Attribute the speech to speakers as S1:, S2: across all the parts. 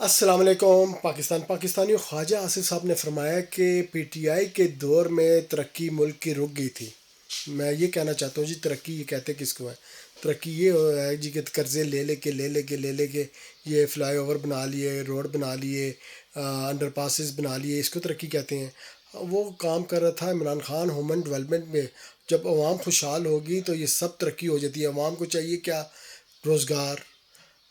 S1: السلام علیکم پاکستانی خواجہ آصف صاحب نے فرمایا کہ پی ٹی آئی کے دور میں ترقی ملک کی رک گئی تھی۔ میں یہ کہنا چاہتا ہوں جی، ترقی یہ کہتے کس کو ہے؟ ترقی یہ ہے جی کہ قرضے لے لے کے یہ فلائی اوور بنا لیے، روڈ بنا لیے، انڈر پاسز بنا لیے، اس کو ترقی کہتے ہیں۔ وہ کام کر رہا تھا عمران خان ہیومن ڈیولپمنٹ میں۔ جب عوام خوشحال ہوگی تو یہ سب ترقی ہو جاتی ہے۔ عوام کو چاہیے کیا؟ روزگار،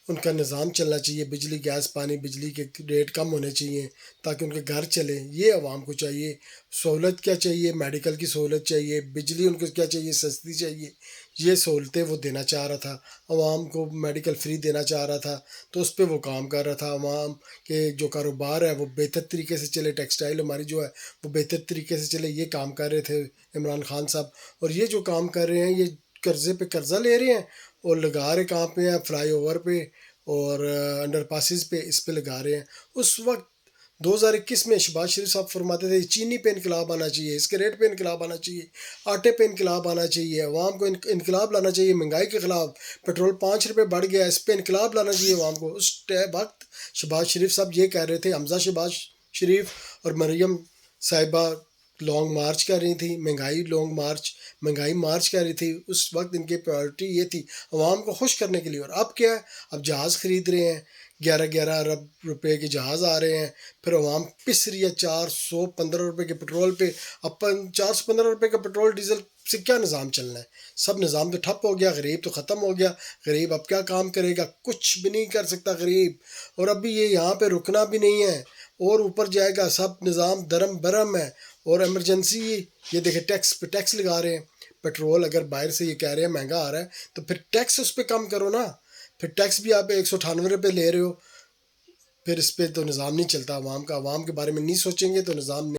S1: ان کا نظام چلنا چاہیے، بجلی گیس پانی بجلی کے ریٹ کم ہونے چاہیے تاکہ ان کے گھر چلیں، یہ عوام کو چاہیے۔ سہولت کیا چاہیے؟ میڈیکل کی سہولت چاہیے، بجلی ان کو کیا چاہیے؟ سستی چاہیے۔ یہ سہولتیں وہ دینا چاہ رہا تھا، عوام کو میڈیکل فری دینا چاہ رہا تھا، تو اس پہ وہ کام کر رہا تھا۔ عوام کے جو کاروبار ہے وہ بہتر طریقے سے چلے، ٹیکسٹائل ہماری جو ہے وہ بہتر طریقے سے چلے، یہ کام کر رہے تھے عمران خان صاحب۔ اور یہ جو کام کر رہے ہیں، یہ قرضے پہ قرضہ لے رہے ہیں اور لگا رہے کہاں پہ ہیں؟ فلائی اوور پہ اور انڈر پاسز پہ، اس پہ لگا رہے ہیں۔ اس وقت 2021 میں شہباز شریف صاحب فرماتے تھے چینی پہ انقلاب آنا چاہیے، اس کے ریٹ پہ انقلاب آنا چاہیے، آٹے پہ انقلاب آنا چاہیے، عوام کو انقلاب لانا چاہیے مہنگائی کے خلاف۔ پیٹرول 5 روپے بڑھ گیا، اس پہ انقلاب لانا چاہیے عوام کو۔ اس وقت شہباز شریف صاحب یہ کہہ رہے تھے، حمزہ شہباز شریف اور مریم صاحبہ لانگ مارچ کر رہی تھی، مہنگائی مارچ کر رہی تھی۔ اس وقت ان کی پرائورٹی یہ تھی عوام کو خوش کرنے کے لیے۔ اور اب کیا ہے؟ اب جہاز خرید رہے ہیں، 11 روپے کے جہاز آ رہے ہیں، پھر عوام پس رہی ہے 415 روپے کے پٹرول پہ۔ اب 415 روپے کا پٹرول ڈیزل سے کیا نظام چلنا ہے؟ سب نظام تو ٹھپ ہو گیا، غریب تو ختم ہو گیا۔ غریب اب کیا کام کرے گا؟ کچھ بھی نہیں کر سکتا غریب۔ اور ابھی یہ یہاں پہ رکنا بھی نہیں ہے اور اوپر جائے گا، سب نظام درم برم ہے۔ اور ایمرجنسی یہ دیکھیں، ٹیکس پہ ٹیکس لگا رہے ہیں۔ پیٹرول اگر باہر سے یہ کہہ رہے ہیں مہنگا آ رہا ہے تو پھر ٹیکس اس پہ کم کرو نا۔ پھر ٹیکس بھی آپ 198 روپے لے رہے ہو، پھر اس پہ تو نظام نہیں چلتا عوام کا۔ عوام کے بارے میں نہیں سوچیں گے تو نظام نہیں